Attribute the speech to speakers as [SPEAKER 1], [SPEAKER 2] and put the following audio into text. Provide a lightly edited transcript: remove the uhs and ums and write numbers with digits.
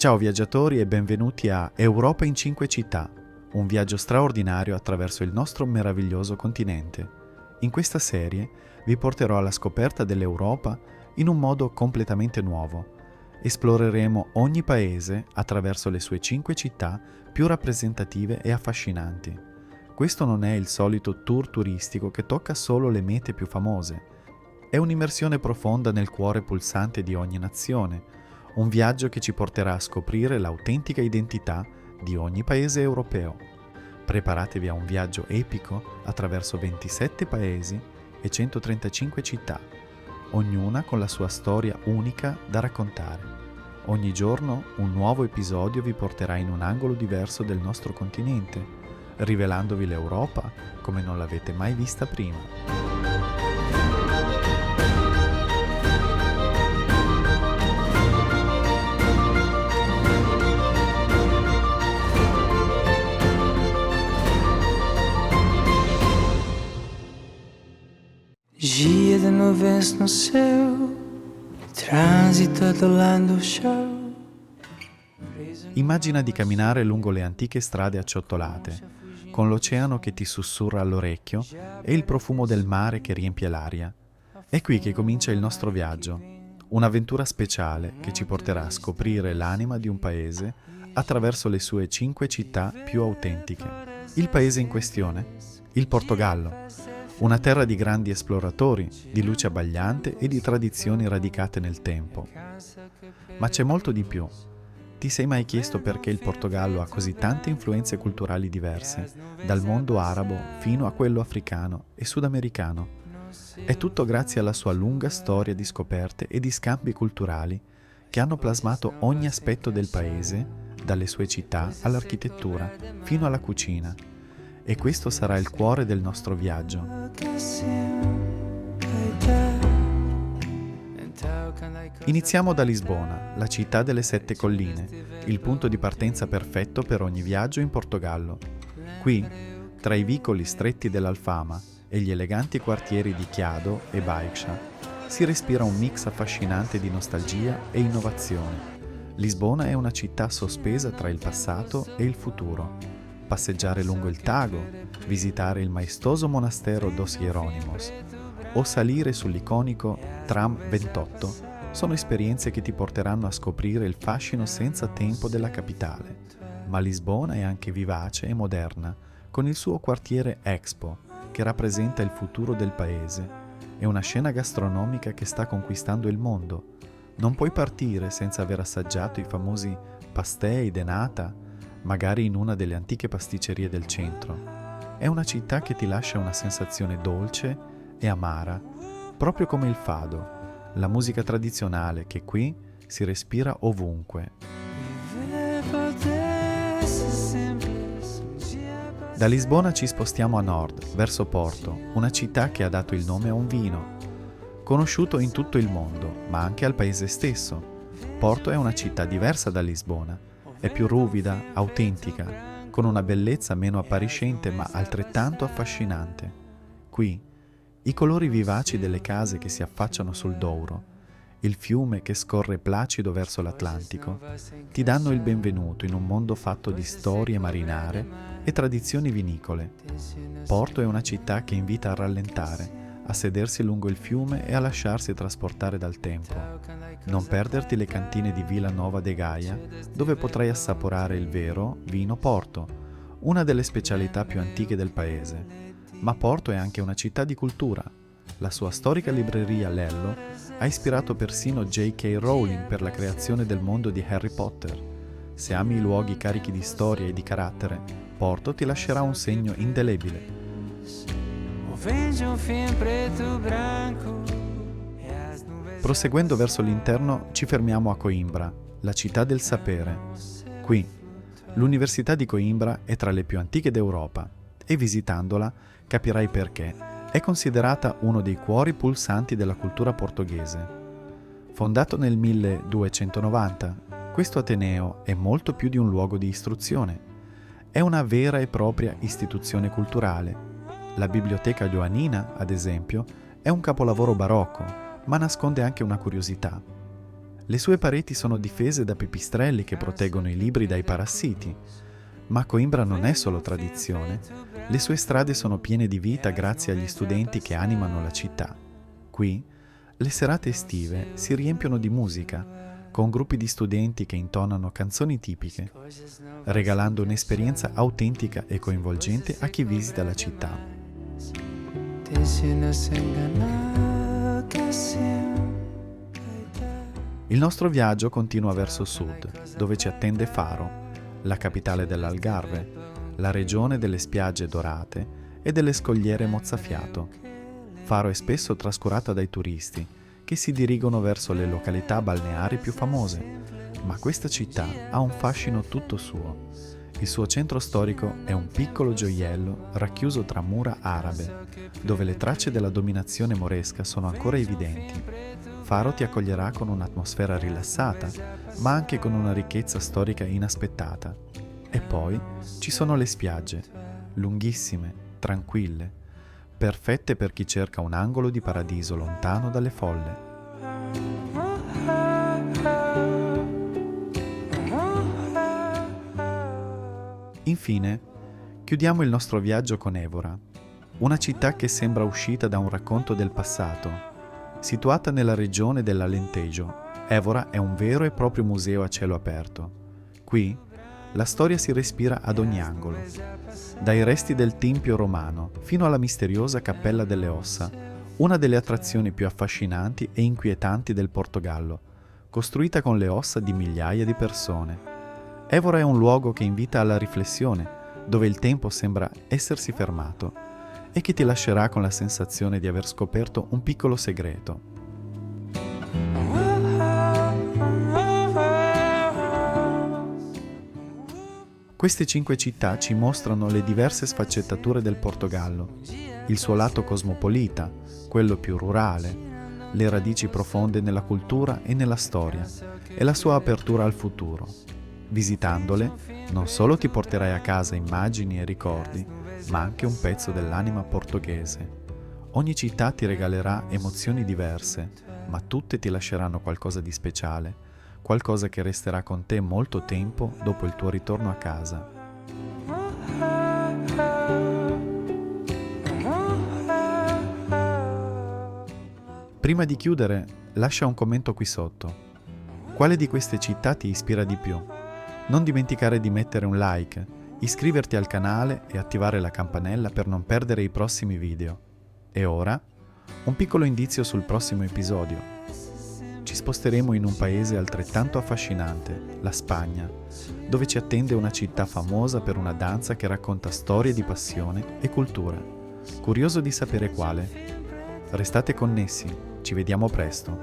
[SPEAKER 1] Ciao viaggiatori e benvenuti a Europa in 5 città, un viaggio straordinario attraverso il nostro meraviglioso continente. In questa serie vi porterò alla scoperta dell'Europa in un modo completamente nuovo. Esploreremo ogni paese attraverso le sue 5 città più rappresentative e affascinanti. Questo non è il solito tour turistico che tocca solo le mete più famose. È un'immersione profonda nel cuore pulsante di ogni nazione, un viaggio che ci porterà a scoprire l'autentica identità di ogni paese europeo. Preparatevi a un viaggio epico attraverso 27 paesi e 135 città, ognuna con la sua storia unica da raccontare. Ogni giorno un nuovo episodio vi porterà in un angolo diverso del nostro continente, rivelandovi l'Europa come non l'avete mai vista prima.
[SPEAKER 2] Dia de nuvens no céu, trânsito adolando o chão.
[SPEAKER 1] Immagina di camminare lungo le antiche strade acciottolate, con l'oceano che ti sussurra all'orecchio e il profumo del mare che riempie l'aria. È qui che comincia il nostro viaggio, un'avventura speciale che ci porterà a scoprire l'anima di un paese attraverso le sue 5 città più autentiche. Il paese in questione? Il Portogallo. Una terra di grandi esploratori, di luce abbagliante e di tradizioni radicate nel tempo. Ma c'è molto di più. Ti sei mai chiesto perché il Portogallo ha così tante influenze culturali diverse, dal mondo arabo fino a quello africano e sudamericano? È tutto grazie alla sua lunga storia di scoperte e di scambi culturali che hanno plasmato ogni aspetto del paese, dalle sue città all'architettura, fino alla cucina. E questo sarà il cuore del nostro viaggio. Iniziamo da Lisbona, la città delle 7 colline, il punto di partenza perfetto per ogni viaggio in Portogallo. Qui, tra i vicoli stretti dell'Alfama e gli eleganti quartieri di Chiado e Baixo, si respira un mix affascinante di nostalgia e innovazione. Lisbona è una città sospesa tra il passato e il futuro. Passeggiare lungo il Tago, visitare il maestoso monastero Dos Hieronymus o salire sull'iconico tram 28 sono esperienze che ti porteranno a scoprire il fascino senza tempo della capitale. Ma Lisbona è anche vivace e moderna, con il suo quartiere Expo, che rappresenta il futuro del paese, e una scena gastronomica che sta conquistando il mondo. Non puoi partire senza aver assaggiato i famosi pastéis de nata, magari in una delle antiche pasticcerie del centro. È una città che ti lascia una sensazione dolce e amara, proprio come il fado, la musica tradizionale che qui si respira ovunque. Da Lisbona ci spostiamo a nord, verso Porto, una città che ha dato il nome a un vino, conosciuto in tutto il mondo, ma anche al paese stesso. Porto è una città diversa da Lisbona. È più ruvida, autentica, con una bellezza meno appariscente ma altrettanto affascinante. Qui, i colori vivaci delle case che si affacciano sul Douro, il fiume che scorre placido verso l'Atlantico, ti danno il benvenuto in un mondo fatto di storie marinare e tradizioni vinicole. Porto è una città che invita a rallentare, a sedersi lungo il fiume e a lasciarsi trasportare dal tempo. Non perderti le cantine di Vila Nova de Gaia, dove potrai assaporare il vero vino Porto, una delle specialità più antiche del paese. Ma Porto è anche una città di cultura. La sua storica libreria Lello ha ispirato persino J.K. Rowling per la creazione del mondo di Harry Potter. Se ami i luoghi carichi di storia e di carattere, Porto ti lascerà un segno indelebile. Proseguendo verso l'interno ci fermiamo a Coimbra, la città del sapere. Qui, l'Università di Coimbra è tra le più antiche d'Europa e visitandola capirai perché. È considerata uno dei cuori pulsanti della cultura portoghese. Fondato nel 1290, questo ateneo è molto più di un luogo di istruzione. È una vera e propria istituzione culturale. La Biblioteca Joanina, ad esempio, è un capolavoro barocco, ma nasconde anche una curiosità. Le sue pareti sono difese da pipistrelli che proteggono i libri dai parassiti. Ma Coimbra non è solo tradizione, le sue strade sono piene di vita grazie agli studenti che animano la città. Qui, le serate estive si riempiono di musica, con gruppi di studenti che intonano canzoni tipiche, regalando un'esperienza autentica e coinvolgente a chi visita la città. Il nostro viaggio continua verso sud, dove ci attende Faro, la capitale dell'Algarve, la regione delle spiagge dorate e delle scogliere mozzafiato. Faro è spesso trascurata dai turisti, che si dirigono verso le località balneari più famose, ma questa città ha un fascino tutto suo. Il suo centro storico è un piccolo gioiello racchiuso tra mura arabe, dove le tracce della dominazione moresca sono ancora evidenti. Faro ti accoglierà con un'atmosfera rilassata, ma anche con una ricchezza storica inaspettata. E poi ci sono le spiagge, lunghissime, tranquille, perfette per chi cerca un angolo di paradiso lontano dalle folle. Infine, chiudiamo il nostro viaggio con Évora, una città che sembra uscita da un racconto del passato. Situata nella regione dell'Alentejo, Évora è un vero e proprio museo a cielo aperto. Qui la storia si respira ad ogni angolo, dai resti del Tempio romano fino alla misteriosa Cappella delle Ossa, una delle attrazioni più affascinanti e inquietanti del Portogallo, costruita con le ossa di migliaia di persone. Évora è un luogo che invita alla riflessione, dove il tempo sembra essersi fermato e che ti lascerà con la sensazione di aver scoperto un piccolo segreto. Queste 5 città ci mostrano le diverse sfaccettature del Portogallo, il suo lato cosmopolita, quello più rurale, le radici profonde nella cultura e nella storia e la sua apertura al futuro. Visitandole, non solo ti porterai a casa immagini e ricordi, ma anche un pezzo dell'anima portoghese. Ogni città ti regalerà emozioni diverse, ma tutte ti lasceranno qualcosa di speciale, qualcosa che resterà con te molto tempo dopo il tuo ritorno a casa. Prima di chiudere, lascia un commento qui sotto. Quale di queste città ti ispira di più? Non dimenticare di mettere un like, iscriverti al canale e attivare la campanella per non perdere i prossimi video. E ora, un piccolo indizio sul prossimo episodio. Ci sposteremo in un paese altrettanto affascinante, la Spagna, dove ci attende una città famosa per una danza che racconta storie di passione e cultura. Curioso di sapere quale? Restate connessi, ci vediamo presto.